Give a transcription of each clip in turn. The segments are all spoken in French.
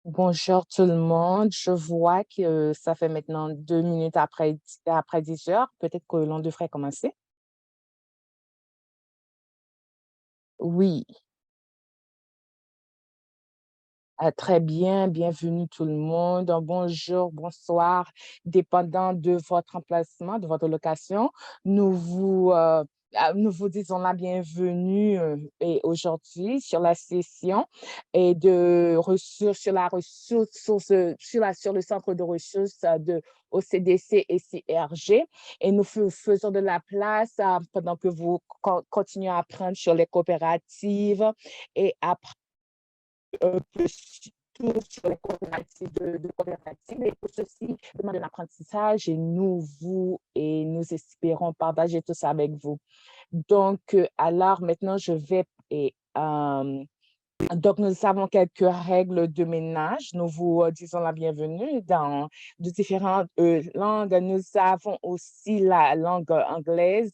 Bonjour tout le monde. Je vois que ça fait maintenant 2 minutes après 10 heures. Peut-être que l'on devrait commencer? Oui, très bien. Bienvenue tout le monde. Bonjour, bonsoir, dépendant de votre emplacement, de votre location. Nous vous disons la bienvenue, et aujourd'hui sur la session et de ressources sur la ressource sur le centre de ressources, de OCDC et CRG, et nous faisons de la place, pendant que vous continuez à apprendre sur les coopératives et un peu tout sur les coopératives de coopératives, et tout ceci demande un apprentissage, et nous espérons partager tout ça avec vous. Donc, alors maintenant je vais donc nous avons quelques règles de ménage. Nous vous, disons la bienvenue dans de différentes, langues. Nous avons aussi la langue anglaise,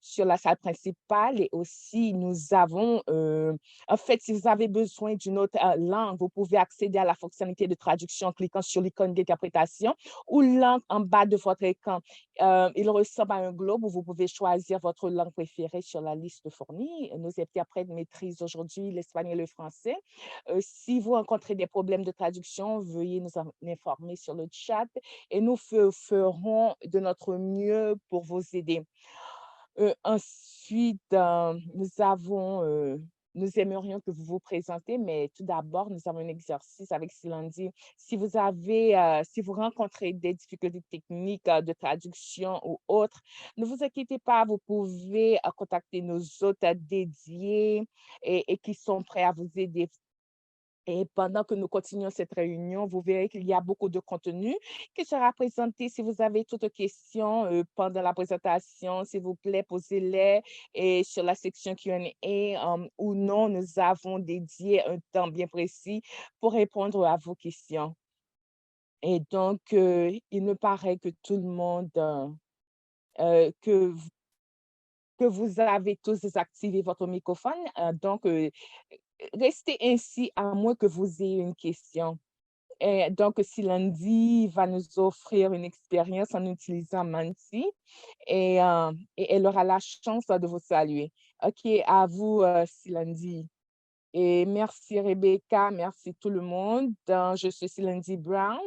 sur la salle principale, et aussi nous avons, en fait, si vous avez besoin d'une autre, langue, vous pouvez accéder à la fonctionnalité de traduction en cliquant sur l'icône d'interprétation ou langue en bas de votre écran. Il ressemble à un globe où vous pouvez choisir votre langue préférée sur la liste fournie. Nos interprètes maîtrisent aujourd'hui l'espagnol et le français. Si vous rencontrez des problèmes de traduction, veuillez nous en informer sur le chat, et nous ferons de notre mieux pour vous aider. Ensuite, nous aimerions que vous vous présentez, mais tout d'abord, nous avons un exercice avec Silandi. Si vous rencontrez des difficultés techniques, de traduction ou autres, ne vous inquiétez pas, vous pouvez, contacter nos hôtes dédiés et qui sont prêts à vous aider. Et pendant que nous continuons cette réunion, vous verrez qu'il y a beaucoup de contenu qui sera présenté. Si vous avez toute question, pendant la présentation, s'il vous plaît, posez-les, et sur la section Q&A, ou non, nous avons dédié un temps bien précis pour répondre à vos questions. Et donc, il me paraît que tout le monde, que vous avez tous désactivé votre microphone, donc, restez ainsi à moins que vous ayez une question. Et donc, Silandi va nous offrir une expérience en utilisant Menti, et elle aura la chance de vous saluer. OK, à vous, Silandi. Et merci Rebecca, merci tout le monde. Je suis Silandi Brown.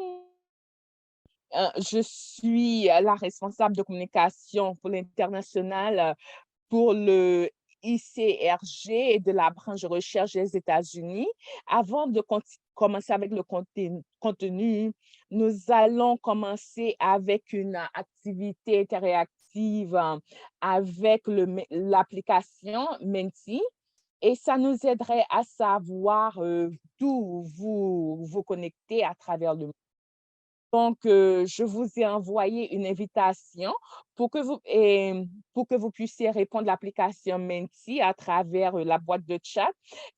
Je suis, la responsable de communication pour l'international, pour le ICRG et de la branche de recherche des États-Unis. Avant de commencer avec le contenu, nous allons commencer avec une activité interactive, avec l'application Menti, et ça nous aiderait à savoir, d'où vous vous connectez à travers le. Donc, je vous ai envoyé une invitation pour que vous puissiez répondre à l'application Menti à travers, la boîte de chat.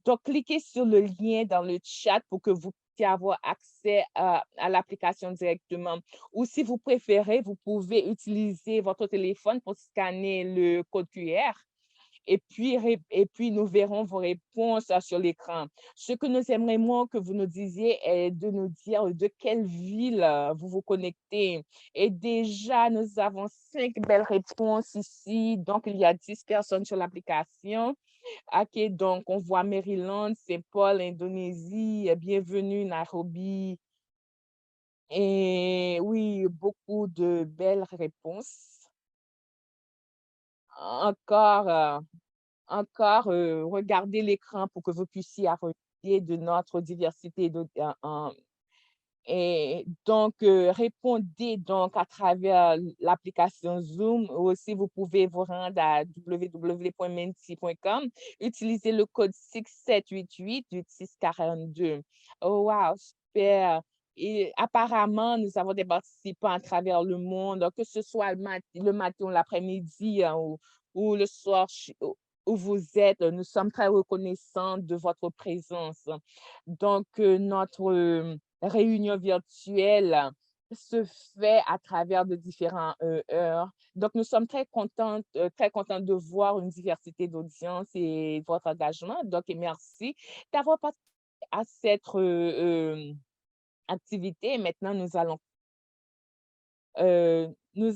Donc, cliquez sur le lien dans le chat pour que vous puissiez avoir accès à l'application directement. Ou si vous préférez, vous pouvez utiliser votre téléphone pour scanner le code QR, et puis nous verrons vos réponses, sur l'écran. Ce que nous aimerions que vous nous disiez est de nous dire de quelle ville, vous vous connectez. Et déjà, nous avons 5 belles réponses ici. Donc, il y a 10 personnes sur l'application. OK, donc on voit Maryland, Saint-Paul, Indonésie, bienvenue Nairobi. Et oui, beaucoup de belles réponses. Encore, regardez l'écran pour que vous puissiez avoir une idée de notre diversité et donc, répondez donc à travers l'application Zoom. Aussi, vous pouvez vous rendre à www.menti.com, utiliser le code 6788-8642. Oh wow, super! Et apparemment, nous avons des participants à travers le monde, que ce soit le matin ou l'après-midi, hein, ou le soir où vous êtes. Nous sommes très reconnaissants de votre présence. Donc, notre réunion virtuelle se fait à travers de différents, heures. Donc, nous sommes très contentes de voir une diversité d'audience et votre engagement. Donc, et merci d'avoir participé à cette, activité. Maintenant, nous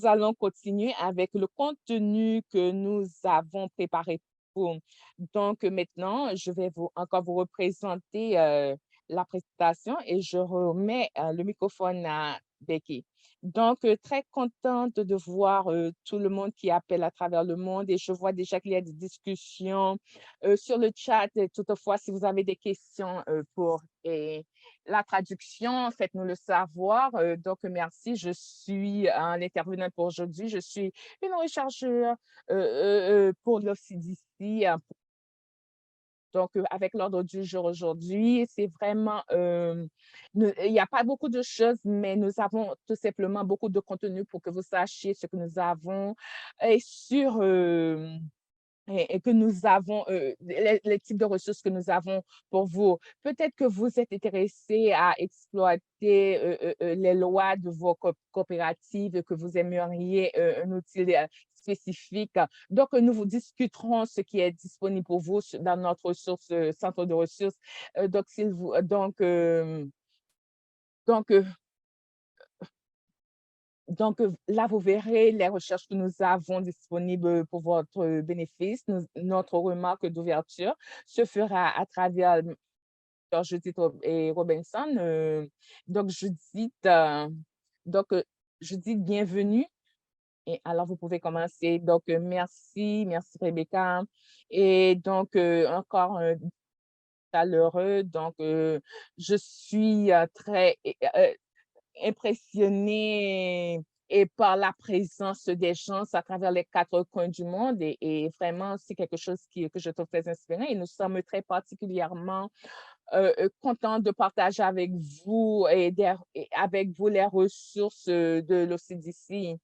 allons continuer avec le contenu que nous avons préparé pour. Donc, maintenant, je vais encore vous représenter la présentation et je remets le microphone à Becky. Donc, très contente de voir tout le monde qui appelle à travers le monde et je vois déjà qu'il y a des discussions sur le chat. Et toutefois, si vous avez des questions pour la traduction, faites-nous le savoir. Donc, merci. Je suis un intervenant pour aujourd'hui. Je suis une rechercheuse pour l'OCDC. Donc, avec l'ordre du jour aujourd'hui, c'est vraiment, il n'y a pas beaucoup de choses, mais nous avons tout simplement beaucoup de contenu pour que vous sachiez ce que nous avons et et que nous avons, les types de ressources que nous avons pour vous. Peut-être que vous êtes intéressé à exploiter, les lois de vos coopératives, que vous aimeriez, un outil, spécifique. Donc, nous vous discuterons ce qui est disponible pour vous dans notre ressource, centre de ressources. Donc s'il vous donc, là, vous verrez les recherches que nous avons disponibles pour votre bénéfice. Notre remarque d'ouverture se fera à travers Judith et Robinson. Donc, donc, Judith, bienvenue. Et alors, vous pouvez commencer. Donc, merci Rebecca. Et donc, encore chaleureux. Donc, je suis très impressionnée et par la présence des gens à travers les quatre coins du monde et vraiment, c'est quelque chose que je trouve très inspirant et nous sommes très particulièrement contents de partager avec vous et avec vous les ressources de l'OCDC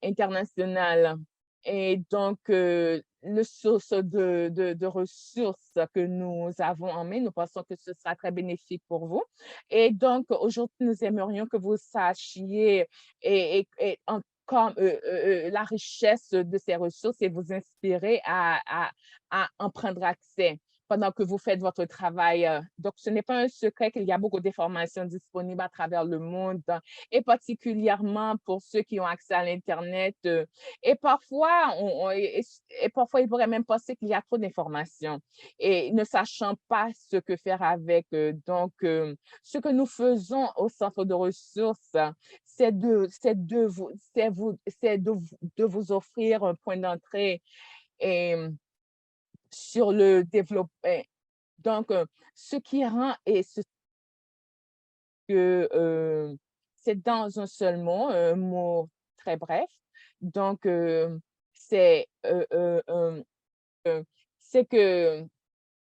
internationale. Et donc, le source de ressources que nous avons en main, nous pensons que ce sera très bénéfique pour vous. Et donc, aujourd'hui, nous aimerions que vous sachiez comme la richesse de ces ressources et vous inspirer à en prendre accès pendant que vous faites votre travail. Donc, ce n'est pas un secret qu'il y a beaucoup d'informations disponibles à travers le monde et particulièrement pour ceux qui ont accès à l'Internet. Et parfois, et parfois, ils pourraient même penser qu'il y a trop d'informations et ne sachant pas ce que faire avec. Donc, ce que nous faisons au centre de ressources, c'est de vous offrir un point d'entrée et sur le développement. Donc, ce qui rend et ce que c'est dans un seul mot, un mot très bref. Donc, c'est c'est que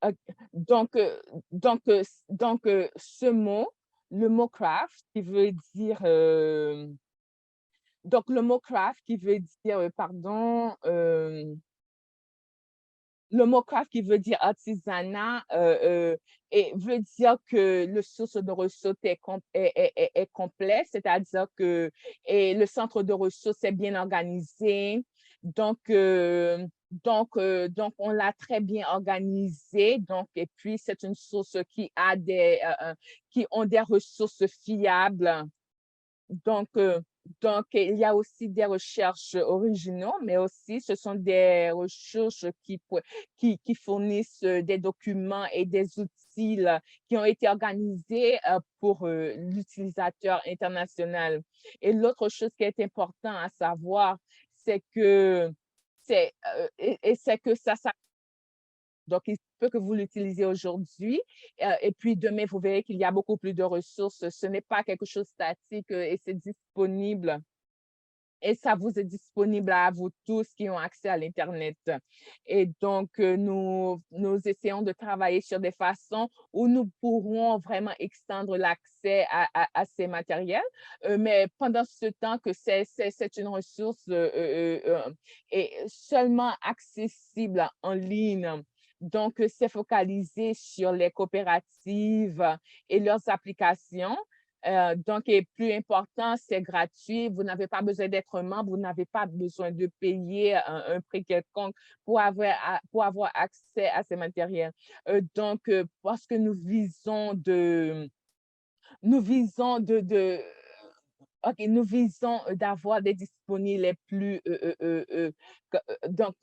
euh, donc, ce mot, le mot craft, qui veut dire donc le mot craft qui veut dire, pardon, le mot craft qui veut dire artisanat et veut dire que le source de ressources est complet, c'est-à-dire que et le centre de ressources est bien organisé. Donc, donc on l'a très bien organisé. Donc, et puis, c'est une source qui ont des ressources fiables. Donc, il y a aussi des recherches originaux, mais aussi ce sont des recherches qui fournissent des documents et des outils là, qui ont été organisés pour l'utilisateur international. Et l'autre chose qui est important à savoir, c'est que c'est que ça donc, il se peut que vous l'utilisez aujourd'hui et puis demain, vous verrez qu'il y a beaucoup plus de ressources. Ce n'est pas quelque chose statique et c'est disponible et ça vous est disponible à vous tous qui ont accès à l'Internet. Et donc, nous essayons de travailler sur des façons où nous pourrons vraiment extendre l'accès à ces matériels, mais pendant ce temps que c'est une ressource et seulement accessible en ligne. Donc, c'est focalisé sur les coopératives et leurs applications donc, et plus important, c'est gratuit. Vous n'avez pas besoin d'être membre, vous n'avez pas besoin de payer un prix quelconque pour avoir accès à ces matériels. Donc, parce que nous visons nous visons OK, nous visons, d'avoir des disponibles les plus, que donc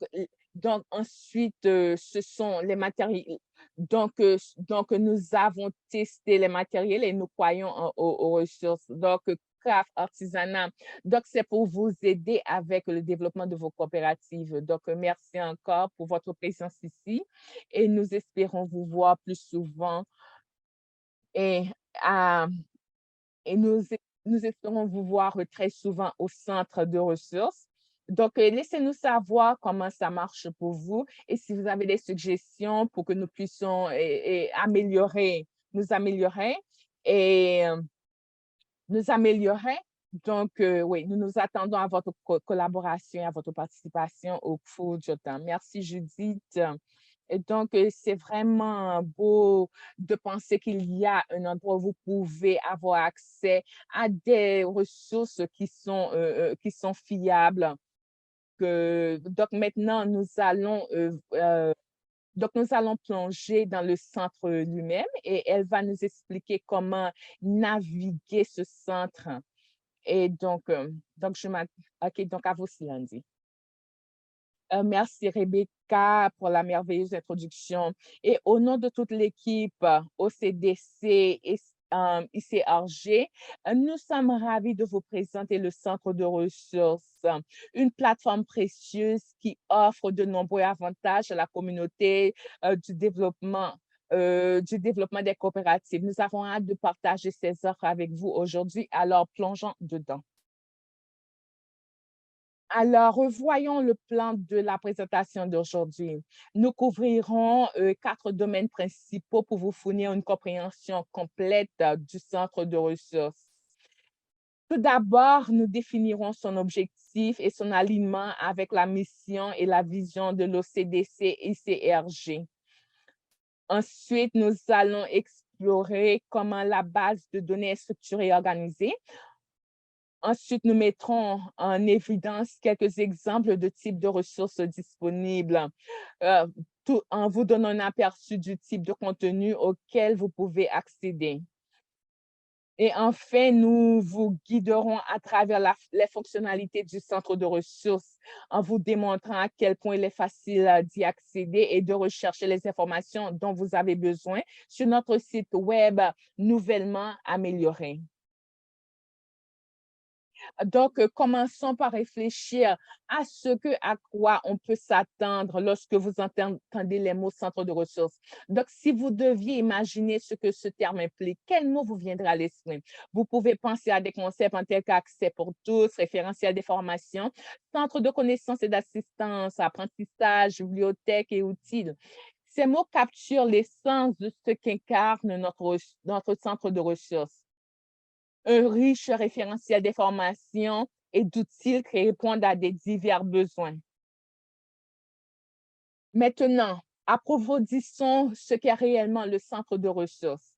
ensuite, ce sont les matériels donc nous avons testé les matériels et nous croyons aux ressources. Donc craft, artisanat, donc c'est pour vous aider avec le développement de vos coopératives. Donc merci encore pour votre présence ici et nous espérons vous voir plus souvent et à et nous espérons vous voir très souvent au centre de ressources. Donc, laissez-nous savoir comment ça marche pour vous et si vous avez des suggestions pour que nous puissions nous améliorer et nous améliorer. Donc, oui, nous nous attendons à votre collaboration et à votre participation au Food Jotin. Merci Judith. Et donc, c'est vraiment beau de penser qu'il y a un endroit où vous pouvez avoir accès à des ressources qui sont fiables. Donc, maintenant, nous allons plonger dans le centre lui-même et elle va nous expliquer comment naviguer ce centre. Et donc OK, donc à vous, Silandi. Merci Rebecca pour la merveilleuse introduction et au nom de toute l'équipe OCDC et ICRG, nous sommes ravis de vous présenter le Centre de ressources, une plateforme précieuse qui offre de nombreux avantages à la communauté du développement des coopératives. Nous avons hâte de partager ces offres avec vous aujourd'hui, alors plongeons dedans. Alors, revoyons le plan de la présentation d'aujourd'hui. Nous couvrirons 4 domaines principaux pour vous fournir une compréhension complète du centre de ressources. Tout d'abord, nous définirons son objectif et son alignement avec la mission et la vision de l'OCDC-ICRG. Ensuite, nous allons explorer comment la base de données est structurée et organisée. Ensuite, nous mettrons en évidence quelques exemples de types de ressources disponibles, euh, tout en vous donnant un aperçu du type de contenu auquel vous pouvez accéder. Et enfin, nous vous guiderons à travers les fonctionnalités du centre de ressources en vous démontrant à quel point il est facile d'y accéder et de rechercher les informations dont vous avez besoin sur notre site web nouvellement amélioré. Donc, commençons par réfléchir à quoi on peut s'attendre lorsque vous entendez les mots centre de ressources. Donc, si vous deviez imaginer ce que ce terme implique, quel mot vous viendra à l'esprit? Vous pouvez penser à des concepts en tel qu'accès pour tous, référentiel des formations, centre de connaissances et d'assistance, apprentissage, bibliothèque et outils. Ces mots capturent l'essence de ce qu'incarne notre centre de ressources, un riche référentiel d'informations et d'outils qui répondent à des divers besoins. Maintenant, approfondissons ce qu'est réellement le centre de ressources.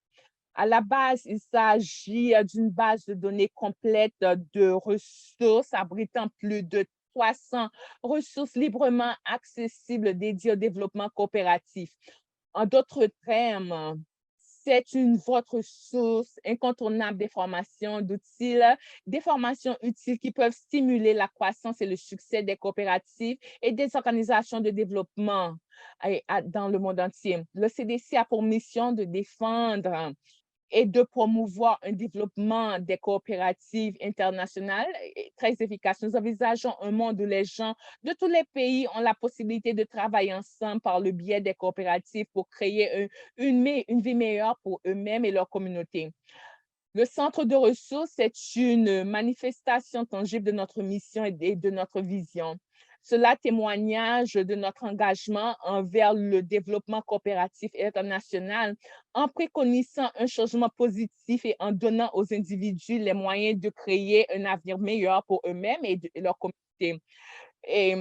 À la base, il s'agit d'une base de données complète de ressources abritant plus de 300 ressources librement accessibles dédiées au développement coopératif. En d'autres termes, c'est une votre source incontournable d'informations, d'outils, des formations utiles qui peuvent stimuler la croissance et le succès des coopératives et des organisations de développement dans le monde entier. Le CDC a pour mission de défendre et de promouvoir un développement des coopératives internationales très efficace. Nous envisageons un monde où les gens de tous les pays ont la possibilité de travailler ensemble par le biais des coopératives pour créer une vie meilleure pour eux-mêmes et leur communauté. Le centre de ressources est une manifestation tangible de notre mission et de notre vision. Cela témoignage de notre engagement envers le développement coopératif et international en préconisant un changement positif et en donnant aux individus les moyens de créer un avenir meilleur pour eux-mêmes et leur communauté. Et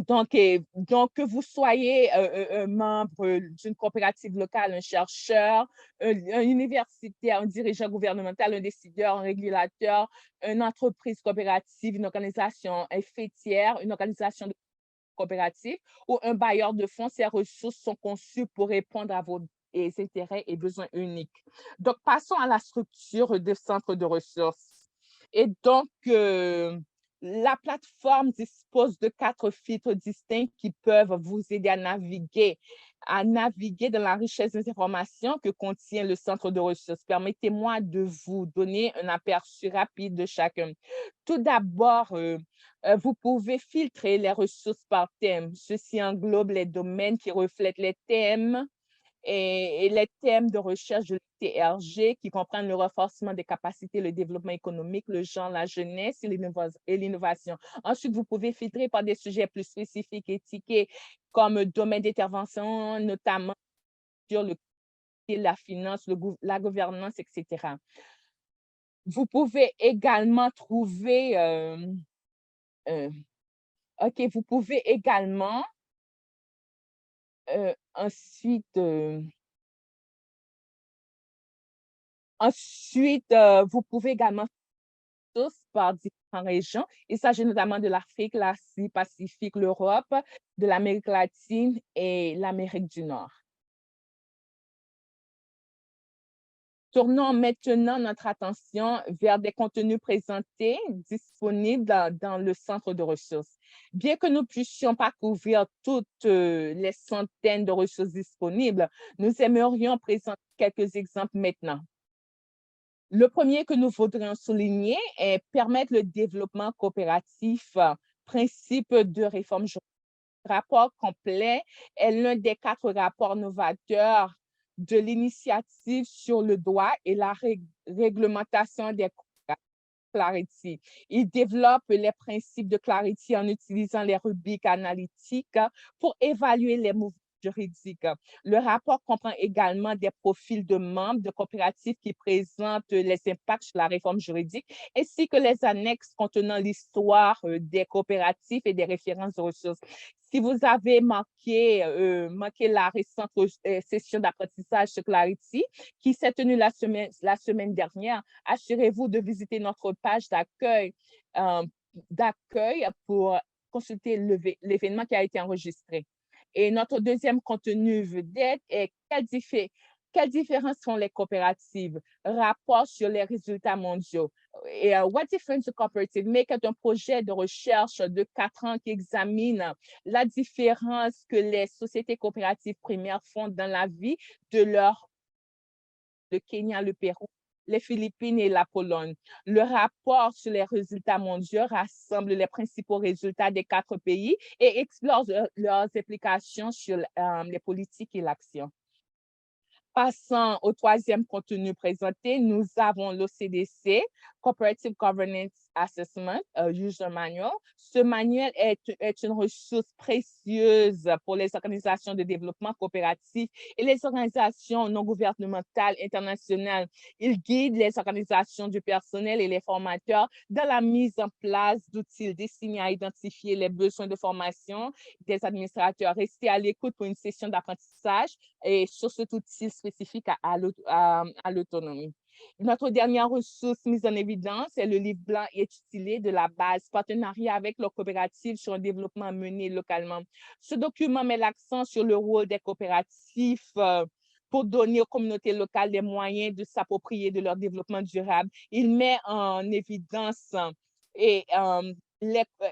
donc, que vous soyez un membre d'une coopérative locale, un chercheur, un universitaire, un dirigeant gouvernemental, un décideur, un régulateur, une entreprise coopérative, une organisation fêtière, une organisation de coopérative ou un bailleur de fonds, ces ressources sont conçues pour répondre à vos intérêts et besoins uniques. Donc, passons à la structure des centres de ressources. Et donc, la plateforme dispose de 4 filtres distincts qui peuvent vous aider à naviguer dans la richesse des informations que contient le centre de ressources. Permettez-moi de vous donner un aperçu rapide de chacun. Tout d'abord, vous pouvez filtrer les ressources par thème. Ceci englobe les domaines qui reflètent les thèmes et les thèmes de recherche de l'ITRG qui comprennent le renforcement des capacités, le développement économique, le genre, la jeunesse et l'innovation. Ensuite, vous pouvez filtrer par des sujets plus spécifiques et tickets comme domaine d'intervention, notamment sur la finance, la gouvernance, etc. Vous pouvez également trouver, euh, OK, vous pouvez également ensuite, vous pouvez également tous par différentes régions. Il s'agit notamment de l'Afrique, l'Asie Pacifique, l'Europe, de l'Amérique latine et l'Amérique du Nord. Tournons maintenant notre attention vers des contenus présentés disponibles dans le centre de ressources. Bien que nous puissions pas couvrir toutes les centaines de ressources disponibles, nous aimerions présenter quelques exemples maintenant. Le premier que nous voudrions souligner est permettre le développement coopératif, principe de réforme juridique. Le rapport complet est l'un des 4 rapports novateurs de l'initiative sur le droit et la réglementation des Clarity. Il développe les principes de Clarity en utilisant les rubriques analytiques pour évaluer les mouvements juridiques. Le rapport comprend également des profils de membres de coopératives qui présentent les impacts sur la réforme juridique, ainsi que les annexes contenant l'histoire des coopératives et des références de ressources. Si vous avez manqué la récente session d'apprentissage sur Clarity, qui s'est tenue la semaine dernière, assurez-vous de visiter notre page euh, d'accueil pour consulter l'événement qui a été enregistré. Et notre deuxième contenu vedette est quelle différence font les coopératives? Rapport sur les résultats mondiaux. Et What Difference the Cooperative Make est un projet de recherche de 4 ans qui examine la différence que les sociétés coopératives primaires font dans la vie de le Kenya, le Pérou, les Philippines et la Pologne. Le rapport sur les résultats mondiaux rassemble les principaux résultats des 4 pays et explore leurs implications sur les politiques et l'action. Passant au troisième contenu présenté, nous avons l'OCDC, Cooperative Governance Assessment, User Manual. Ce manuel est une ressource précieuse pour les organisations de développement coopératif et les organisations non gouvernementales internationales. Il guide les organisations du personnel et les formateurs dans la mise en place d'outils destinés à identifier les besoins de formation des administrateurs. Restez à l'écoute pour une session d'apprentissage et sur cet outil spécifique à l'autonomie. Notre dernière ressource mise en évidence est le livre blanc intitulé de la base, partenariat avec leurs coopératives sur un développement mené localement. Ce document met l'accent sur le rôle des coopératifs pour donner aux communautés locales les moyens de s'approprier de leur développement durable. Il met en évidence et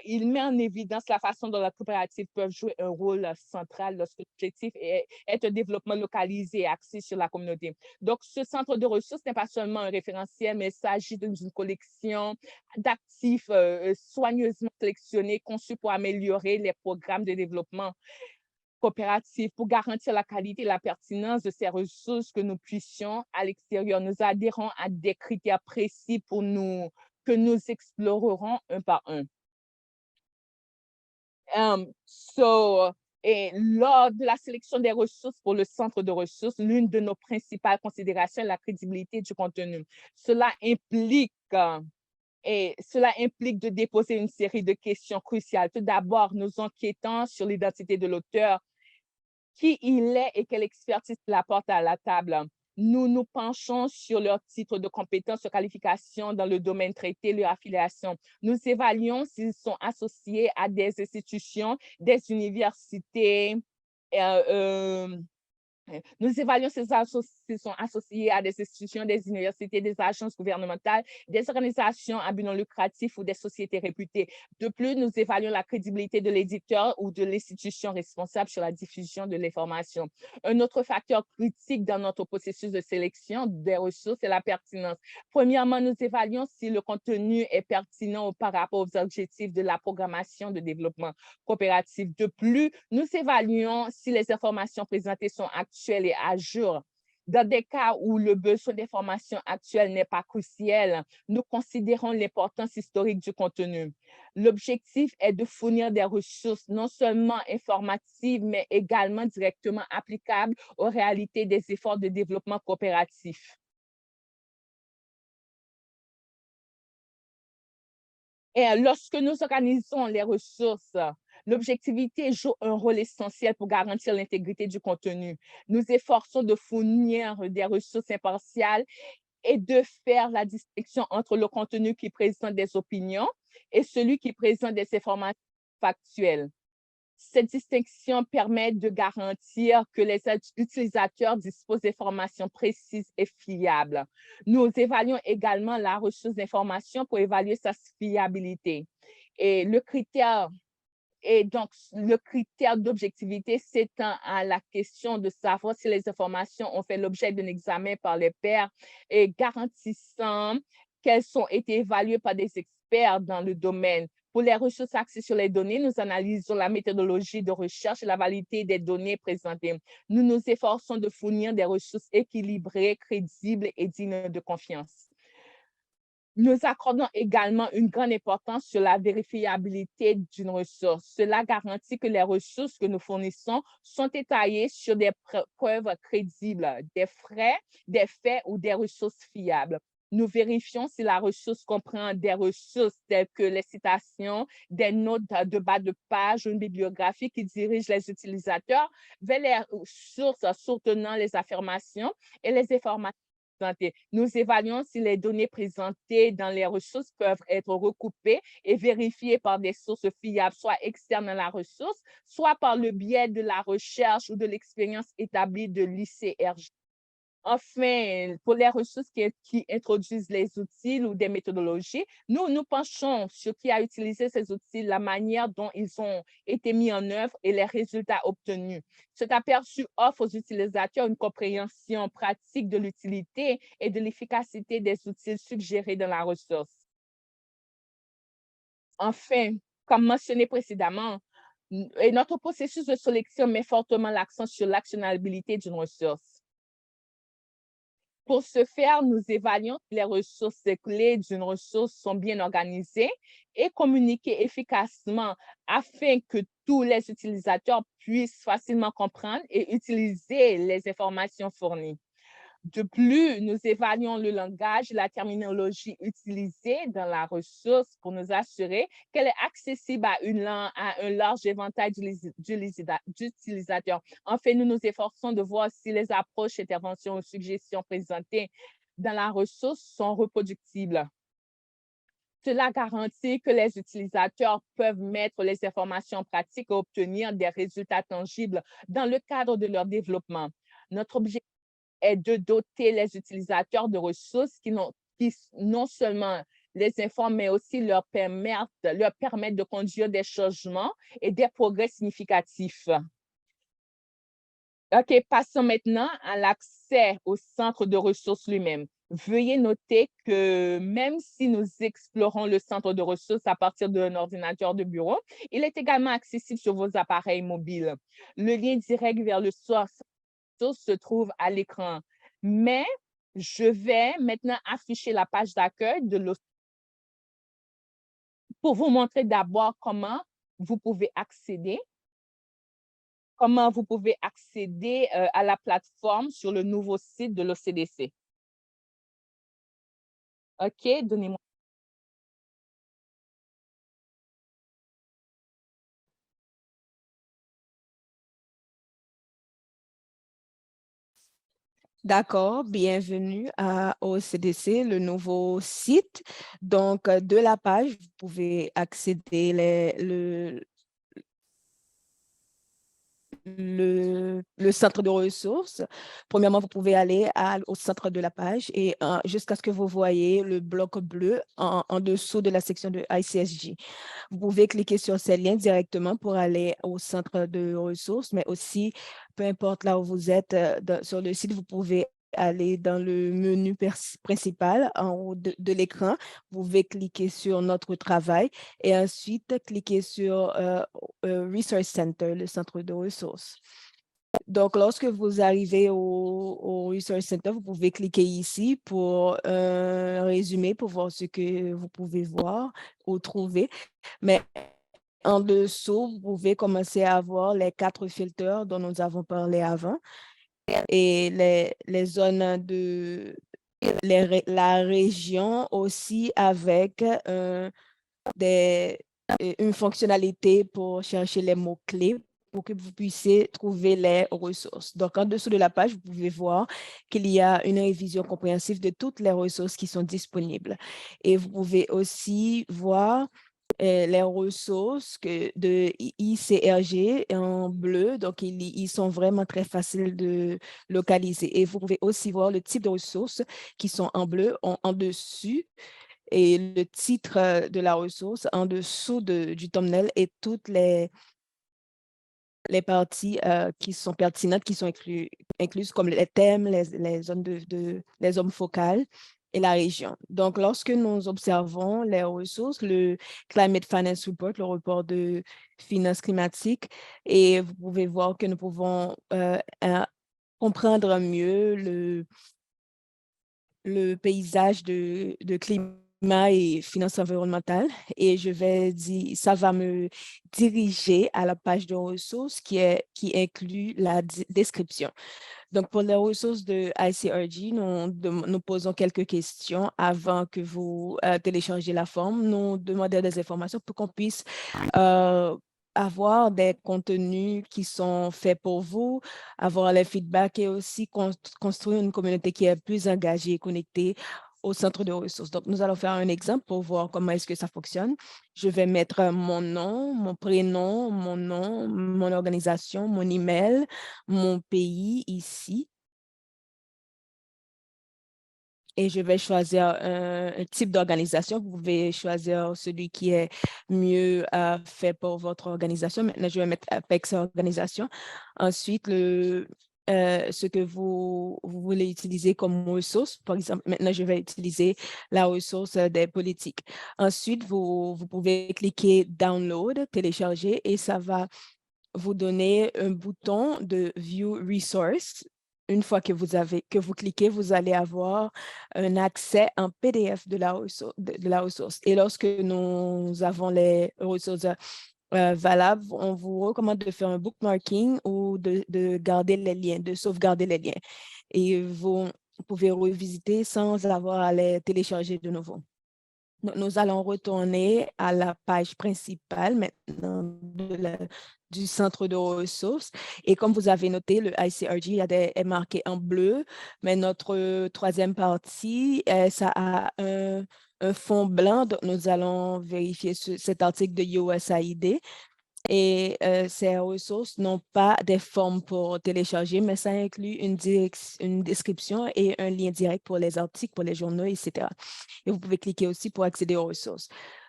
il met en évidence la façon dont les coopératives peuvent jouer un rôle central lorsque l'objectif est un développement localisé et axé sur la communauté. Donc, ce centre de ressources n'est pas seulement un référentiel, mais il s'agit d'une collection d'actifs soigneusement sélectionnés, conçus pour améliorer les programmes de développement coopératif pour garantir la qualité et la pertinence de ces ressources que nous puissions à l'extérieur. Nous adhérons à des critères précis que nous explorerons un par un. Et lors de la sélection des ressources pour le centre de ressources, l'une de nos principales considérations est la crédibilité du contenu. Cela implique de déposer une série de questions cruciales. Tout d'abord, nous enquêtons sur l'identité de l'auteur, qui il est et quelle expertise il apporte à la table. Nous nous penchons sur leur titre de compétence, leur qualification dans le domaine traité, leur affiliation. Nous évaluons s'ils sont associés à des institutions, des universités, Nous évaluons ces associations associées à des institutions, des universités, des agences gouvernementales, des organisations à but non lucratif ou des sociétés réputées. De plus, nous évaluons la crédibilité de l'éditeur ou de l'institution responsable sur la diffusion de l'information. Un autre facteur critique dans notre processus de sélection des ressources est la pertinence. Premièrement, nous évaluons si le contenu est pertinent par rapport aux objectifs de la programmation de développement coopératif. De plus, nous évaluons si les informations présentées sont actuelles et à jour. Dans des cas où le besoin d'information actuelle n'est pas crucial, nous considérons l'importance historique du contenu. L'objectif est de fournir des ressources non seulement informatives, mais également directement applicables aux réalités des efforts de développement coopératif. Et lorsque nous organisons les ressources, l'objectivité joue un rôle essentiel pour garantir l'intégrité du contenu. Nous efforçons de fournir des ressources impartiales et de faire la distinction entre le contenu qui présente des opinions et celui qui présente des informations factuelles. Cette distinction permet de garantir que les utilisateurs disposent d'informations précises et fiables. Nous évaluons également la ressource d'information pour évaluer sa fiabilité. Et le critère d'objectivité s'étend à la question de savoir si les informations ont fait l'objet d'un examen par les pairs et garantissant qu'elles ont été évaluées par des experts dans le domaine. Pour les ressources axées sur les données, nous analysons la méthodologie de recherche et la validité des données présentées. Nous nous efforçons de fournir des ressources équilibrées, crédibles et dignes de confiance. Nous accordons également une grande importance sur la vérifiabilité d'une ressource. Cela garantit que les ressources que nous fournissons sont étayées sur des preuves crédibles, des faits ou des ressources fiables. Nous vérifions si la ressource comprend des ressources telles que les citations, des notes de bas de page ou une bibliographie qui dirige les utilisateurs vers les sources soutenant les affirmations et les informations présentées. Nous évaluons si les données présentées dans les ressources peuvent être recoupées et vérifiées par des sources fiables, soit externes à la ressource, soit par le biais de la recherche ou de l'expérience établie de l'ICRG. Enfin, pour les ressources qui introduisent les outils ou des méthodologies, nous penchons sur qui a utilisé ces outils, la manière dont ils ont été mis en œuvre et les résultats obtenus. Cet aperçu offre aux utilisateurs une compréhension pratique de l'utilité et de l'efficacité des outils suggérés dans la ressource. Enfin, comme mentionné précédemment, et notre processus de sélection met fortement l'accent sur l'actionnabilité d'une ressource. Pour ce faire, nous évaluons si les ressources clés d'une ressource sont bien organisées et communiquées efficacement afin que tous les utilisateurs puissent facilement comprendre et utiliser les informations fournies. De plus, nous évaluons le langage et la terminologie utilisée dans la ressource pour nous assurer qu'elle est accessible à un large éventail d'utilisateurs. Enfin, nous nous efforçons de voir si les approches, interventions ou suggestions présentées dans la ressource sont reproductibles. Cela garantit que les utilisateurs peuvent mettre les informations pratiques et obtenir des résultats tangibles dans le cadre de leur développement. Notre objectif est de doter les utilisateurs de ressources qui non seulement les informent, mais aussi leur permettent de conduire des changements et des progrès significatifs. OK, passons maintenant à l'accès au centre de ressources lui-même. Veuillez noter que même si nous explorons le centre de ressources à partir d'un ordinateur de bureau, il est également accessible sur vos appareils mobiles. Le lien direct vers le source se trouve à l'écran. Mais je vais maintenant afficher la page d'accueil de l'OCDC pour vous montrer d'abord comment vous pouvez accéder à la plateforme sur le nouveau site de l'OCDC. OK, donnez-moi. D'accord, bienvenue au CDC, le nouveau site. Donc, de la page, vous pouvez accéder le centre de ressources. Premièrement, vous pouvez aller au centre de la page et jusqu'à ce que vous voyez le bloc bleu en dessous de la section de ICSG. Vous pouvez cliquer sur ces liens directement pour aller au centre de ressources, mais aussi, peu importe là où vous êtes sur le site, vous pouvez aller dans le menu principal en haut de l'écran. Vous pouvez cliquer sur Notre travail et ensuite cliquer sur Resource Center, le centre de ressources. Donc, lorsque vous arrivez au Resource Center, vous pouvez cliquer ici pour un résumé pour voir ce que vous pouvez voir ou trouver. Mais en dessous, vous pouvez commencer à voir les 4 filtres dont nous avons parlé avant et les zones de la région aussi avec une fonctionnalité pour chercher les mots-clés pour que vous puissiez trouver les ressources. Donc, en dessous de la page, vous pouvez voir qu'il y a une révision compréhensive de toutes les ressources qui sont disponibles. Et vous pouvez aussi voir les ressources de ICRG en bleu, donc ils sont vraiment très faciles de localiser. Et vous pouvez aussi voir le type de ressources qui sont en bleu en dessus et le titre de la ressource en dessous du thumbnail et toutes les parties qui sont pertinentes, qui sont incluses comme les thèmes, les zones les zones focales et la région. Donc, lorsque nous observons les ressources, le Climate Finance Report, le rapport de finances climatiques, et vous pouvez voir que nous pouvons comprendre mieux le paysage de climat et finances environnementales. Et ça va me diriger à la page de ressources qui inclut la description. Donc, pour les ressources de ICRG, nous posons quelques questions avant que vous téléchargez la forme. Nous demandons des informations pour qu'on puisse avoir des contenus qui sont faits pour vous, avoir les feedbacks et aussi construire une communauté qui est plus engagée et connectée au centre de ressources. Donc, nous allons faire un exemple pour voir comment est-ce que ça fonctionne. Je vais mettre mon nom, mon prénom, mon organisation, mon email, mon pays ici. Et je vais choisir un type d'organisation. Vous pouvez choisir celui qui est mieux fait pour votre organisation. Maintenant, je vais mettre Apex Organisation. Ensuite, ce que vous voulez utiliser comme ressource. Par exemple, maintenant, je vais utiliser la ressource des politiques. Ensuite, vous pouvez cliquer Download, télécharger, et ça va vous donner un bouton de View Resource. Une fois que vous cliquez, vous allez avoir un accès en PDF de la ressource. Et lorsque nous avons les ressources valables, on vous recommande de faire un bookmarking ou de garder les liens, de sauvegarder les liens. Et vous pouvez revisiter sans avoir à les télécharger de nouveau. Donc, nous allons retourner à la page principale maintenant du centre de ressources. Et comme vous avez noté, le ICRG est marqué en bleu, mais notre troisième partie, ça a un fond blanc. Donc, nous allons vérifier cet article de USAID. Et ces ressources n'ont pas des formes pour télécharger, mais ça inclut une description et un lien direct pour les articles, pour les journaux, etc. Et vous pouvez cliquer aussi pour accéder aux ressources.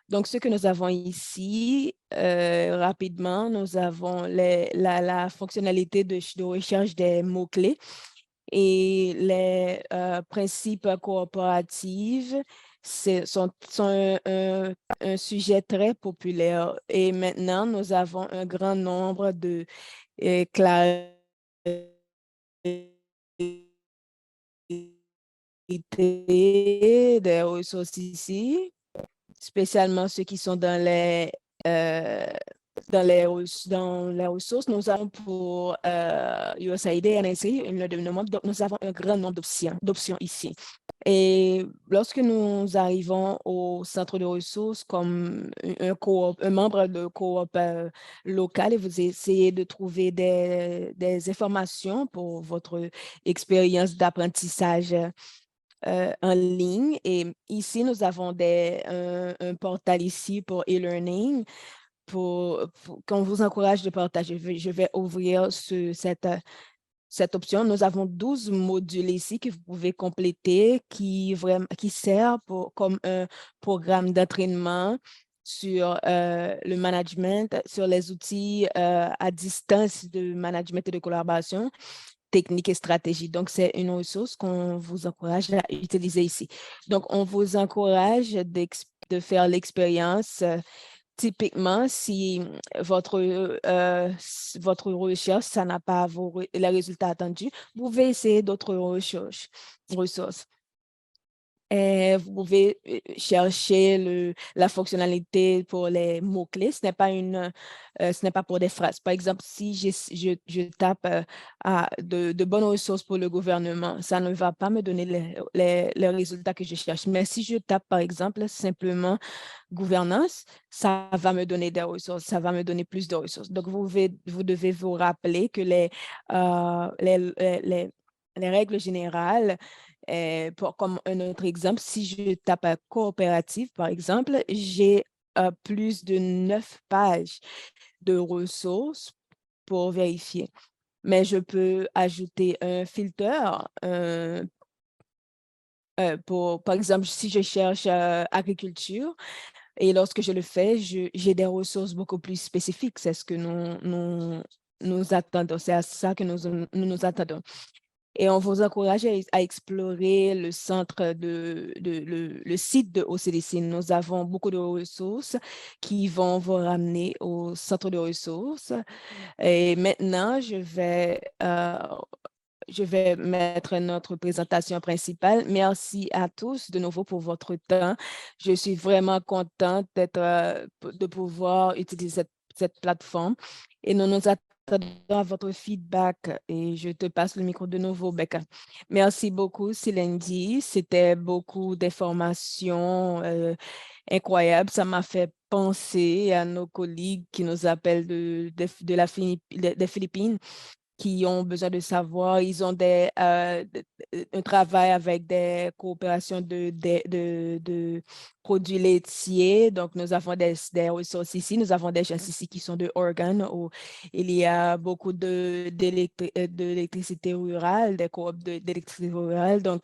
Donc, ce que nous avons ici, rapidement, nous avons la fonctionnalité de recherche des mots-clés et les principes coopératifs sont un sujet très populaire. Et maintenant, nous avons un grand nombre de clarités des ressources ici, spécialement ceux qui sont dans les ressources. Nous avons pour USAID et NSA, donc nous avons un grand nombre d'options ici. Et lorsque nous arrivons au centre de ressources comme un membre de coop local et vous essayez de trouver des informations pour votre expérience d'apprentissage en ligne. Et ici, nous avons un portail ici pour e-learning qu'on vous encourage de partager. Je vais ouvrir cette option. Nous avons 12 modules ici que vous pouvez compléter qui servent comme un programme d'entraînement sur le management, sur les outils à distance de management et de collaboration, technique et stratégie. Donc, c'est une ressource qu'on vous encourage à utiliser ici. Donc, on vous encourage de faire l'expérience. Typiquement, si votre recherche, ça n'a pas les résultats attendus, vous pouvez essayer d'autres ressources. Et vous pouvez chercher la fonctionnalité pour les mots-clés. Ce n'est pas pour des phrases. Par exemple, si je tape de bonnes ressources pour le gouvernement, ça ne va pas me donner les résultats que je cherche. Mais si je tape, par exemple, simplement gouvernance, ça va me donner des ressources, ça va me donner plus de ressources. Donc, vous devez vous rappeler que les règles générales, comme un autre exemple, si je tape à coopérative, par exemple, j'ai plus de 9 pages de ressources pour vérifier. Mais je peux ajouter un filtre par exemple, si je cherche agriculture, et lorsque je le fais, j'ai des ressources beaucoup plus spécifiques. C'est ce que nous attendons. C'est à ça que nous attendons. Et on vous encourage à explorer le centre le site de OCDC. Nous avons beaucoup de ressources qui vont vous ramener au centre de ressources. Et maintenant, je vais mettre notre présentation principale. Merci à tous de nouveau pour votre temps. Je suis vraiment contente de pouvoir utiliser cette plateforme et nous nous attendons à votre feedback et je te passe le micro de nouveau, Becca. Merci beaucoup, Céline. C'était beaucoup d'informations incroyables. Ça m'a fait penser à nos collègues qui nous appellent des Philippines qui ont besoin de savoir. Ils ont un travail avec des coopérations de produits laitiers. Donc, nous avons des ressources ici. Nous avons des gens ici qui sont de Oregon où il y a beaucoup d'électricité rurale, des coops d'électricité rurale. Donc,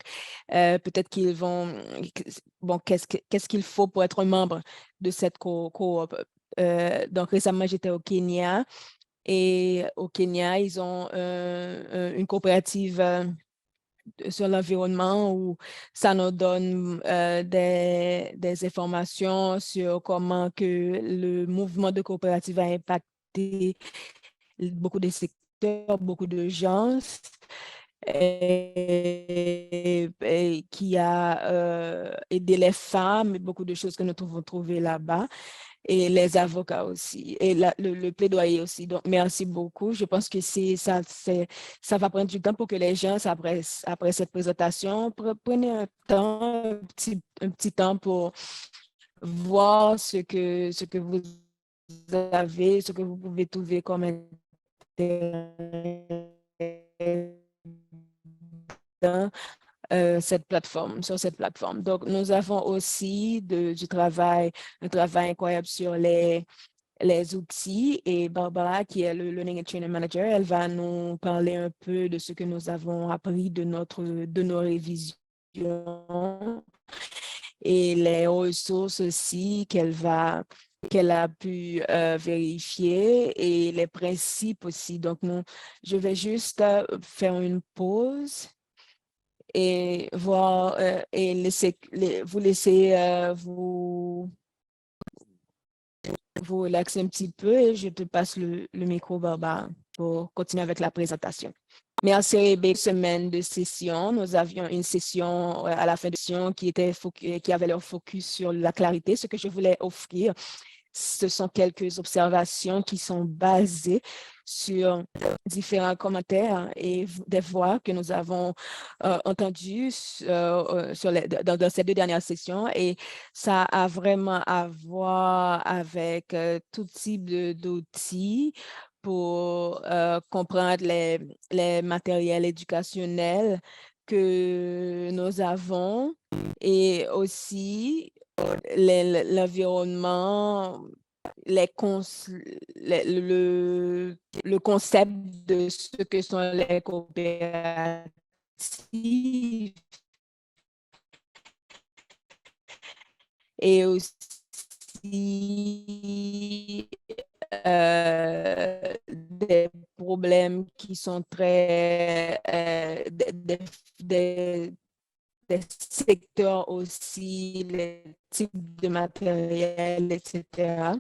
peut-être qu'ils vont... Bon, qu'est-ce qu'il faut pour être un membre de cette coop? Donc, récemment, j'étais au Kenya. Et au Kenya, ils ont une coopérative sur l'environnement où ça nous donne des informations sur comment que le mouvement de coopérative a impacté beaucoup de secteurs, beaucoup de gens et qui a aidé les femmes, et beaucoup de choses que nous pouvons trouver là-bas et les avocats aussi, et le plaidoyer aussi. Donc, merci beaucoup. Je pense que ça va prendre du temps pour que les gens, après cette présentation, prenez un petit temps pour voir ce que vous avez, ce que vous pouvez trouver comme intéressant sur cette plateforme. Donc, nous avons aussi un travail incroyable sur les outils et Barbara, qui est le Learning and Training Manager, elle va nous parler un peu de ce que nous avons appris de nos révisions et les ressources aussi qu'elle a pu vérifier et les principes aussi. Donc, je vais juste faire une pause et voir et vous laisser vous relaxer un petit peu et je te passe le micro, Barbara, pour continuer avec la présentation. Merci, Rebecca. Semaine de session. Nous avions une session à la fin de session qui avait leur focus sur la clarité. Ce que je voulais offrir, ce sont quelques observations qui sont basées sur différents commentaires et des voix que nous avons entendues dans ces 2 dernières sessions. Et ça a vraiment à voir avec tout type d'outils pour comprendre les matériels éducationnels que nous avons et aussi l'environnement le concept de ce que sont les coopératives et aussi des problèmes qui sont très, des secteurs aussi, les types de matériel, etc.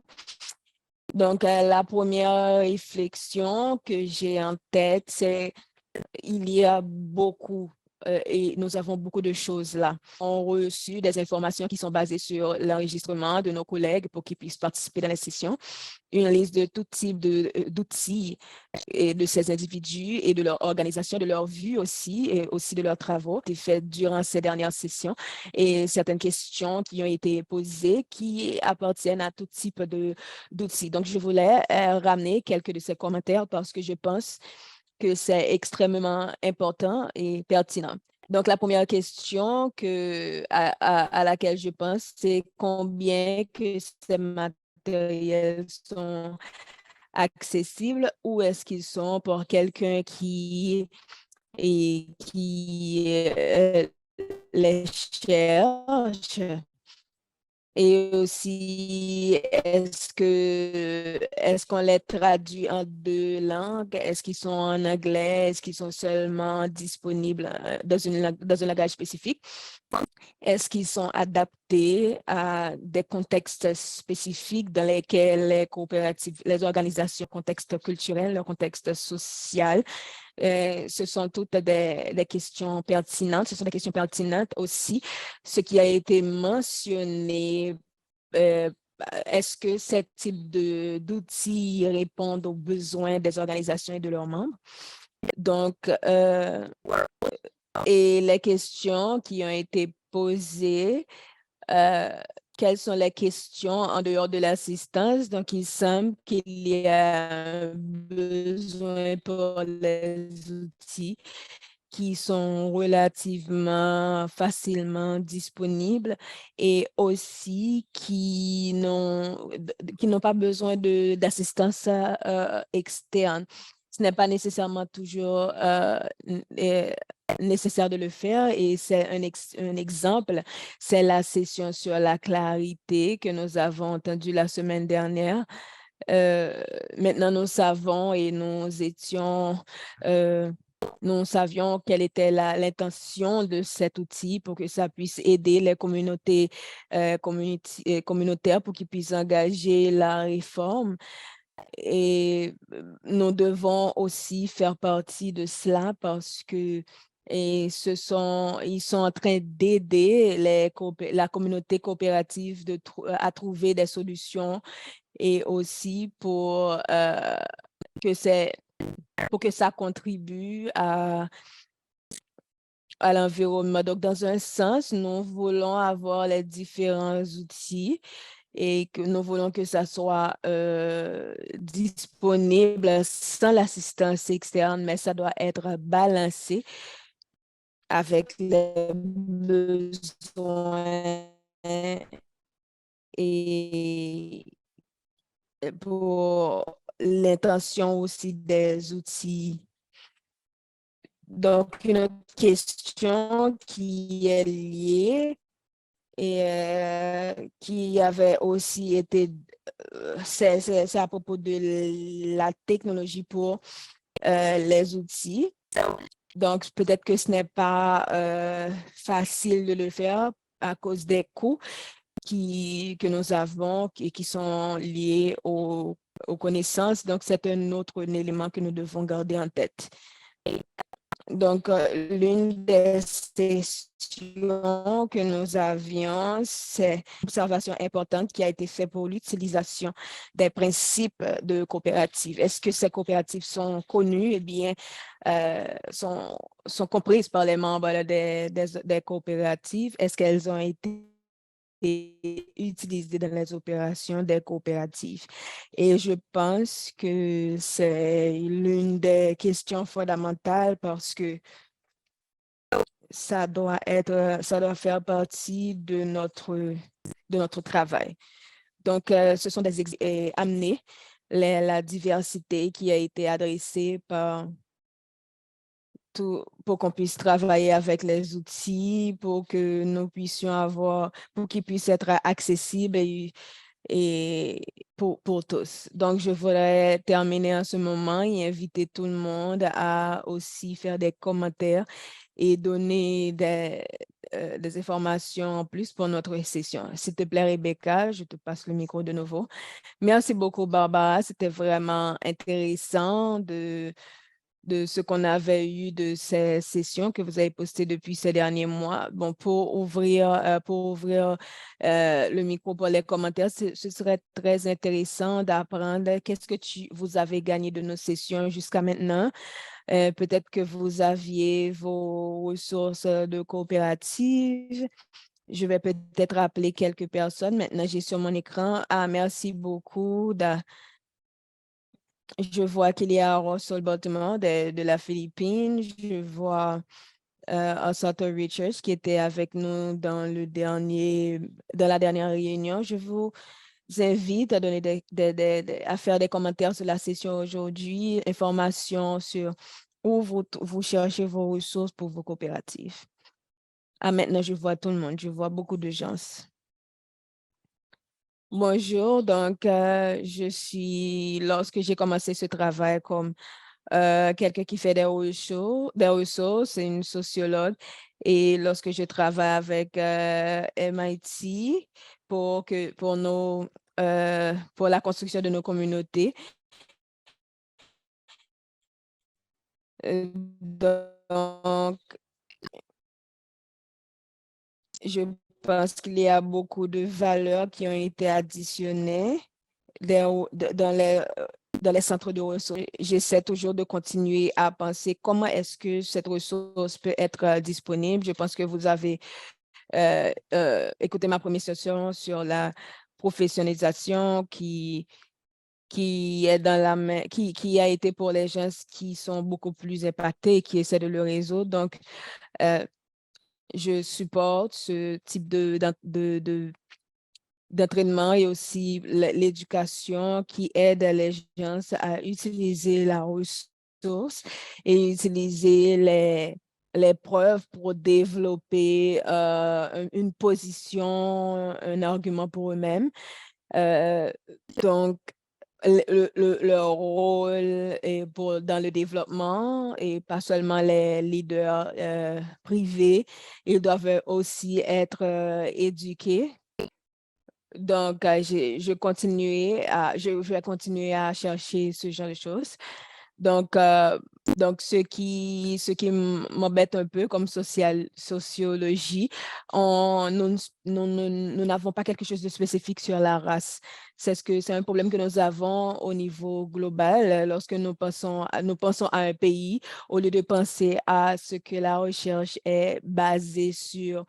Donc, la première réflexion que j'ai en tête, c'est il y a beaucoup et nous avons beaucoup de choses là. On a reçu des informations qui sont basées sur l'enregistrement de nos collègues pour qu'ils puissent participer dans les sessions, une liste de tout type d'outils et de ces individus et de leur organisation, de leur vue aussi, et aussi de leurs travaux qui faits durant ces dernières sessions et certaines questions qui ont été posées qui appartiennent à tout type d'outils. Donc, je voulais ramener quelques de ces commentaires parce que je pense que c'est extrêmement important et pertinent. Donc, la première question à laquelle je pense, c'est combien que ces matériels sont accessibles ou est-ce qu'ils sont pour quelqu'un qui les cherche? Et aussi, est-ce qu'on les traduit en deux langues? Est-ce qu'ils sont en anglais? Est-ce qu'ils sont seulement disponibles dans un langage spécifique? Est-ce qu'ils sont adaptés à des contextes spécifiques dans lesquels les coopératives, les organisations, contexte culturel, le contexte social? Ce sont toutes des questions pertinentes. Ce sont des questions pertinentes aussi. Ce qui a été mentionné, euh, est-ce que ce type d'outils répondent aux besoins des organisations et de leurs membres? Donc, et les questions qui ont été posées, quelles sont les questions en dehors de l'assistance? Donc, il semble qu'il y a un besoin pour les outils qui sont relativement facilement disponibles et aussi qui n'ont pas besoin d'assistance externe. Ce n'est pas nécessairement toujours nécessaire de le faire et c'est un exemple, c'est la session sur la clarité que nous avons entendue la semaine dernière. Maintenant, nous savons et nous savions quelle était l'intention de cet outil pour que ça puisse aider les communautés communautaires pour qu'ils puissent engager la réforme. Et nous devons aussi faire partie de cela parce que ils sont en train d'aider la communauté coopérative à trouver des solutions et aussi que pour que ça contribue à l'environnement. Donc, dans un sens, nous voulons avoir les différents outils et que nous voulons que ça soit disponible sans l'assistance externe, mais ça doit être balancé avec les besoins et pour l'intention aussi des outils. Donc, une autre question qui est liée et qui avait aussi été, c'est à propos de la technologie pour les outils. Donc, peut-être que ce n'est pas facile de le faire à cause des coûts que nous avons et qui sont liés aux connaissances. Donc, c'est un autre élément que nous devons garder en tête. Donc, l'une des sessions que nous avions, c'est une observation importante qui a été faite pour l'utilisation des principes de coopératives. Est-ce que ces coopératives sont connues, eh bien, sont comprises par les membres des coopératives? Est-ce qu'elles ont été utilisées dans les opérations des coopératives? Et je pense que c'est l'une des questions fondamentales parce que ça doit faire partie de notre travail. Donc, ce sont amener la diversité qui a été adressée par pour qu'on puisse travailler avec les outils, pour que nous puissions pour qu'ils puissent être accessibles et pour tous. Donc, je voudrais terminer en ce moment et inviter tout le monde à aussi faire des commentaires et donner des informations en plus pour notre session. S'il te plaît, Rebecca, je te passe le micro de nouveau. Merci beaucoup, Barbara. C'était vraiment intéressant de ce qu'on avait eu de ces sessions que vous avez postées depuis ces derniers mois. Bon, pour ouvrir le micro pour les commentaires, ce serait très intéressant d'apprendre qu'est-ce que vous avez gagné de nos sessions jusqu'à maintenant. Peut-être que vous aviez vos ressources de coopérative. Je vais peut-être appeler quelques personnes. Maintenant, j'ai sur mon écran. Ah, merci beaucoup. Je vois qu'il y a Russell Baltimore de la Philippine. Je vois Asato Richards qui était avec nous dans la dernière réunion. Je vous invite à donner à faire des commentaires sur la session aujourd'hui, informations sur où vous cherchez vos ressources pour vos coopératives. Ah, maintenant, je vois tout le monde. Je vois beaucoup de gens. Bonjour, donc lorsque j'ai commencé ce travail comme quelqu'un qui fait des ressources, c'est une sociologue. Et lorsque je travaille avec MIT pour la construction de nos communautés, donc je pense qu'il y a beaucoup de valeurs qui ont été additionnées dans les centres de ressources. J'essaie toujours de continuer à penser comment est-ce que cette ressource peut être disponible. Je pense que vous avez écouté ma première session sur la professionnalisation qui est dans la main, qui a été pour les gens qui sont beaucoup plus impactés et qui essaient de le résoudre. Donc, je supporte ce type d'entraînement et aussi l'éducation qui aide les gens à utiliser la ressource et utiliser les preuves pour développer une position, un argument pour eux-mêmes. Euh, donc, leur rôle dans le développement et pas seulement les leaders privés, ils doivent aussi être éduqués. Donc, je vais continuer à chercher ce genre de choses. Donc, m'embête un peu comme sociologie, nous n'avons pas quelque chose de spécifique sur la race. C'est un problème que nous avons au niveau global lorsque nous pensons à un pays, au lieu de penser à ce que la recherche est basée sur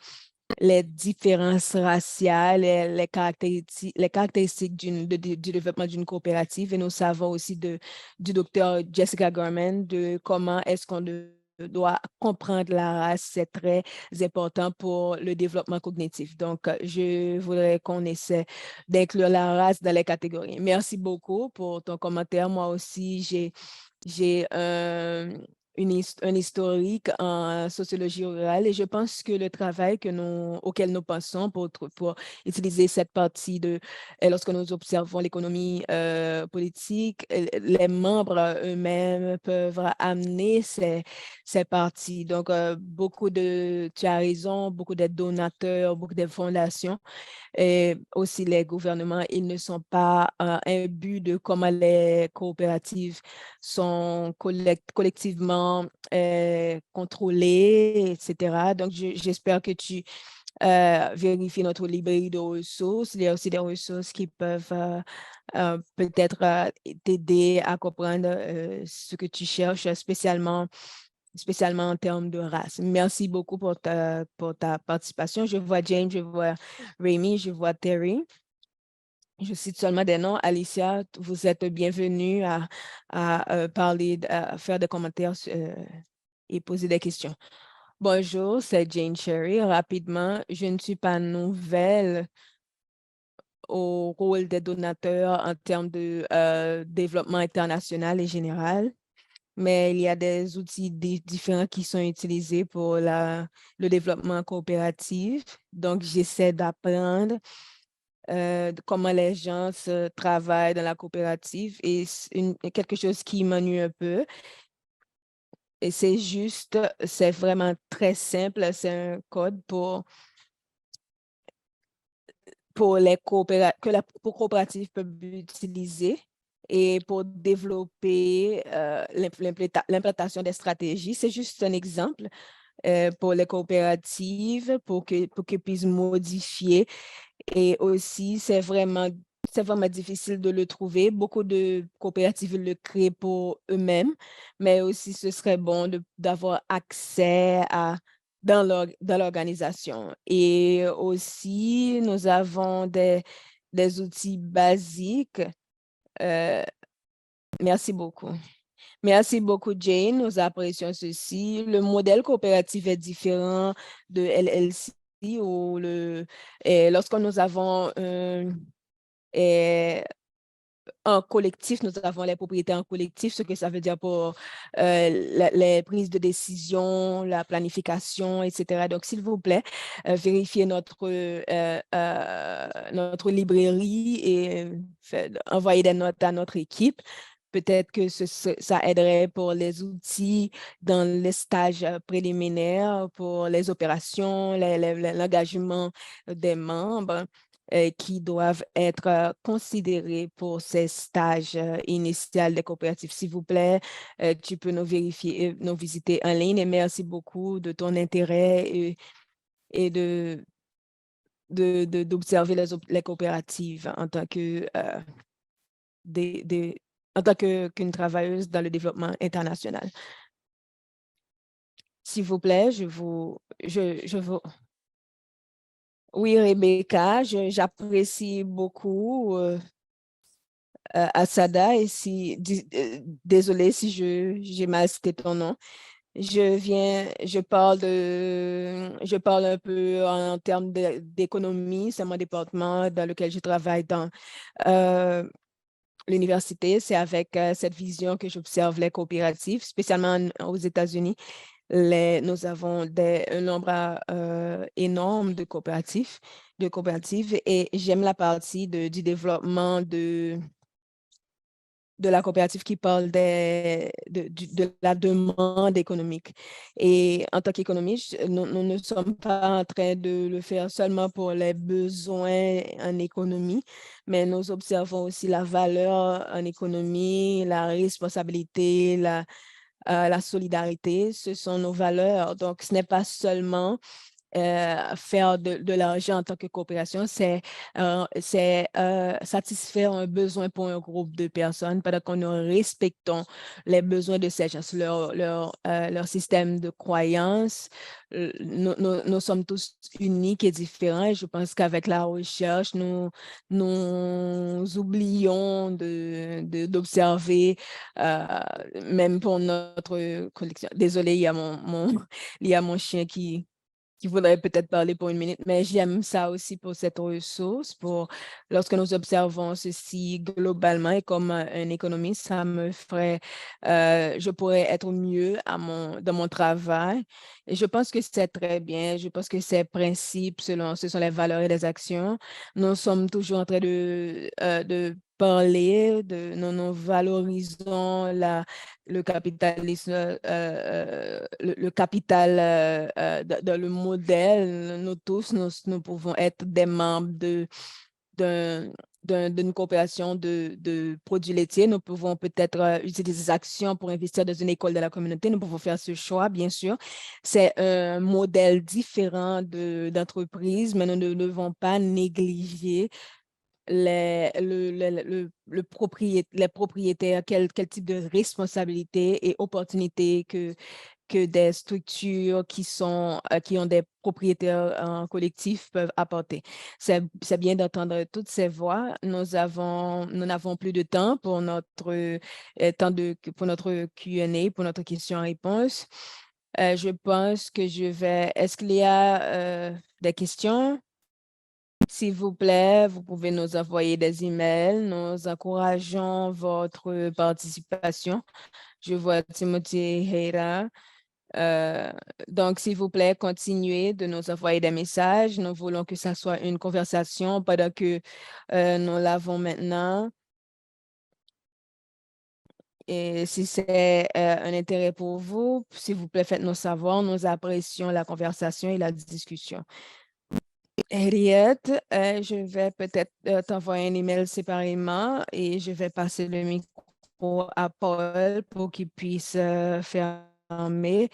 les différences raciales et les caractéristiques du développement d'une coopérative. Et nous savons aussi du docteur Jessica Gorman de comment est-ce qu'on doit comprendre la race. C'est très important pour le développement cognitif. Donc, je voudrais qu'on essaie d'inclure la race dans les catégories. Merci beaucoup pour ton commentaire. Moi aussi, j'ai un historique en sociologie rurale et je pense que le travail auquel nous pensons pour utiliser cette partie lorsque nous observons l'économie politique, les membres eux-mêmes peuvent amener ces parties. Donc, tu as raison, beaucoup de donateurs, beaucoup de fondations et aussi les gouvernements, ils ne sont pas imbus de comment les coopératives sont collectivement contrôlées, etc. Donc, j'espère que tu vérifies notre librairie de ressources. Il y a aussi des ressources qui peuvent peut-être t'aider à comprendre ce que tu cherches, spécialement en termes de race. Merci beaucoup pour ta participation. Je vois James, je vois Rémi, je vois Terry. Je cite seulement des noms. Alicia, vous êtes bienvenue à parler, à faire des commentaires et poser des questions. Bonjour, c'est Jane Cherry. Rapidement, je ne suis pas nouvelle au rôle des donateurs en termes de développement international et général, mais il y a des outils différents qui sont utilisés pour le développement coopératif. Donc, j'essaie d'apprendre comment les gens travaillent dans la coopérative et quelque chose qui m'ennuie un peu. Et c'est vraiment très simple, c'est un code pour les que la coopérative peut utiliser et pour développer l'implantation des stratégies. C'est juste un exemple pour les coopératives, pour qu'ils puissent modifier. Et aussi, c'est vraiment difficile de le trouver. Beaucoup de coopératives le créent pour eux-mêmes, mais aussi ce serait bon d'avoir accès dans l'organisation. Et aussi, nous avons des outils basiques. Euh, merci beaucoup. Merci beaucoup, Jane. Nous apprécions ceci. Le modèle coopératif est différent de LLC ou lorsque nous avons et en collectif, nous avons les propriétés en collectif, ce que ça veut dire pour les prises de décision, la planification, etc. Donc, s'il vous plaît, vérifiez notre librairie et envoyez des notes à notre équipe. Peut-être que ça aiderait pour les outils dans les stages préliminaires, pour les opérations, l'engagement des membres qui doivent être considérés pour ces stages initiaux des coopératives. S'il vous plaît, tu peux nous vérifier, nous visiter en ligne et merci beaucoup de ton intérêt et d'observer les coopératives en tant que en tant qu'une travailleuse dans le développement international. S'il vous plaît, je vous... Oui, Rebecca, j'apprécie beaucoup Asada et désolée si j'ai mal cité ton nom. Je parle un peu en termes d'économie, c'est mon département dans lequel je travaille dans euh, l'université. C'est avec cette vision que j'observe les coopératives, spécialement aux États-Unis. Nous avons un nombre énorme de coopératives et j'aime la partie du développement de la coopérative qui parle de la demande économique. Et en tant qu'économiste, nous ne sommes pas en train de le faire seulement pour les besoins en économie, mais nous observons aussi la valeur en économie, la responsabilité, la solidarité. Ce sont nos valeurs. Donc, ce n'est pas seulement faire de l'argent en tant que coopération, c'est satisfaire un besoin pour un groupe de personnes pendant que nous respectons les besoins de ces gens, leur système de croyance. Nous sommes tous uniques et différents et je pense qu'avec la recherche, nous oublions d'observer, même pour notre collection. Désolée, il y a mon chien qui voudrait peut-être parler pour une minute, mais j'aime ça aussi pour cette ressource, lorsque nous observons ceci globalement et comme un économiste, je pourrais être mieux dans mon travail. Et je pense que c'est très bien. Je pense que ces principes, ce sont les valeurs et les actions. Nous sommes toujours en train de parler, nous valorisons le capitalisme, le capital dans le modèle. Nous tous, nous pouvons être des membres d'un- d'une coopération de produits laitiers. Nous pouvons peut-être utiliser des actions pour investir dans une école de la communauté. Nous pouvons faire ce choix, bien sûr. C'est un modèle différent d'entreprise, mais nous ne devons pas négliger les propriétaires, quel type de responsabilité et opportunités que des structures qui ont des propriétaires en collectif peuvent apporter. C'est bien d'entendre toutes ces voix. Nous n'avons plus de temps pour pour notre Q&A, pour notre question-réponse. Je pense que est-ce qu'il y a des questions? S'il vous plaît, vous pouvez nous envoyer des emails. Nous encourageons votre participation. Je vois Timothée Heira. Euh, donc, s'il vous plaît, continuez de nous envoyer des messages. Nous voulons que ça soit une conversation pendant que nous l'avons maintenant. Et si c'est un intérêt pour vous, s'il vous plaît, faites-nous savoir. Nous apprécions la conversation et la discussion. Henriette, je vais peut-être t'envoyer un email séparément et je vais passer le micro à Paul pour qu'il puisse fermer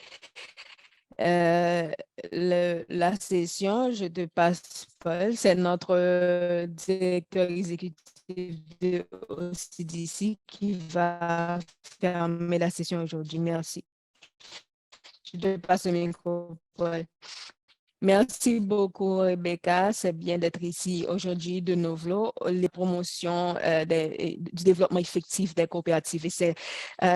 la session. Je te passe Paul, c'est notre directeur exécutif de OCDC qui va fermer la session aujourd'hui. Merci. Je te passe le micro, Paul. Merci beaucoup, Rebecca. C'est bien d'être ici aujourd'hui de nouveau. Les promotions du développement effectif des coopératives et ces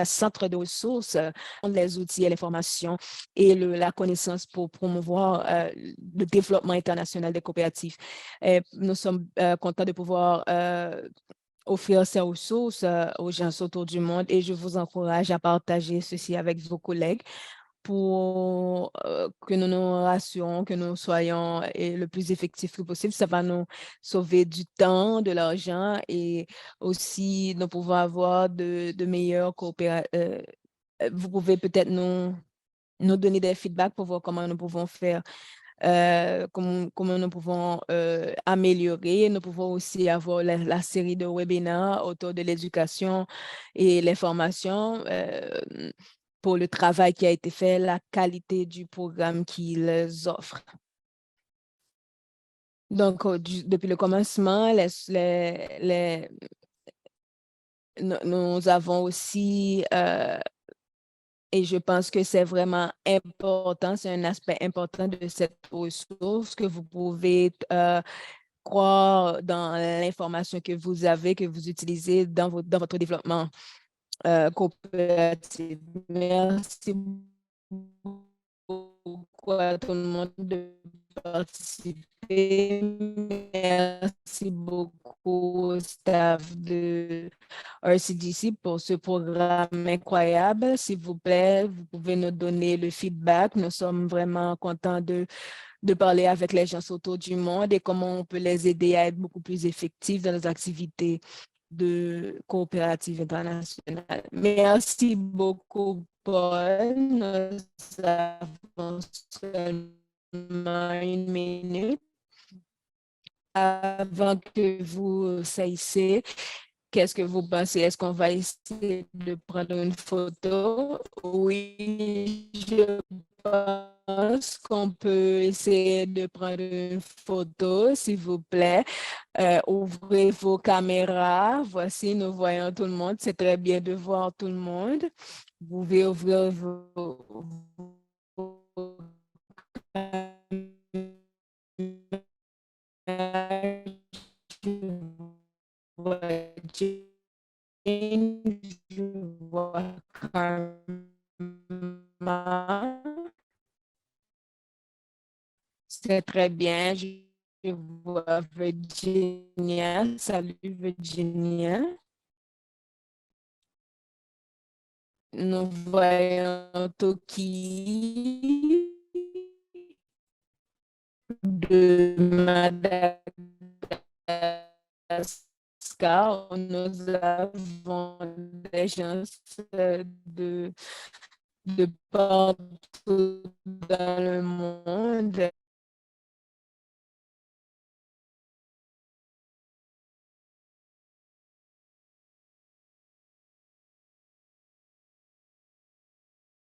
centres de ressources, les outils et les formations et la connaissance pour promouvoir le développement international des coopératives. Et nous sommes contents de pouvoir offrir ces ressources aux gens autour du monde et je vous encourage à partager ceci avec vos collègues pour que nous nous rassurons, que nous soyons le plus effectifs que possible. Ça va nous sauver du temps, de l'argent et aussi nous pouvons avoir de meilleures coopérations. Vous pouvez peut-être nous donner des feedbacks pour voir comment nous pouvons faire, comment nous pouvons améliorer. Nous pouvons aussi avoir la série de webinaires autour de l'éducation et l'information pour le travail qui a été fait, la qualité du programme qu'ils offrent. Donc, depuis le commencement, nous avons aussi, et je pense que c'est vraiment important, c'est un aspect important de cette ressource que vous pouvez croire dans l'information que vous avez, que vous utilisez dans votre développement coopératif. Merci beaucoup à tout le monde de participer. Merci beaucoup au staff de RCDC pour ce programme incroyable. S'il vous plaît, vous pouvez nous donner le feedback. Nous sommes vraiment contents de parler avec les gens autour du monde et comment on peut les aider à être beaucoup plus effectifs dans nos activités de coopérative internationale. Merci beaucoup, Paul. Nous avons seulement une minute avant que vous cessiez. Qu'est-ce que vous pensez? Est-ce qu'on va essayer de prendre une photo? Oui, je pense qu'on peut essayer de prendre une photo, s'il vous plaît. Ouvrez vos caméras. Voici, nous voyons tout le monde. C'est très bien de voir tout le monde. Vous pouvez ouvrir vos caméras. Je vois Jane, je vois Karma. C'est très bien. Je vois Virginia. Salut Virginia. Nous voyons Toki de Madagascar. Nous avons des gens de partout dans le monde.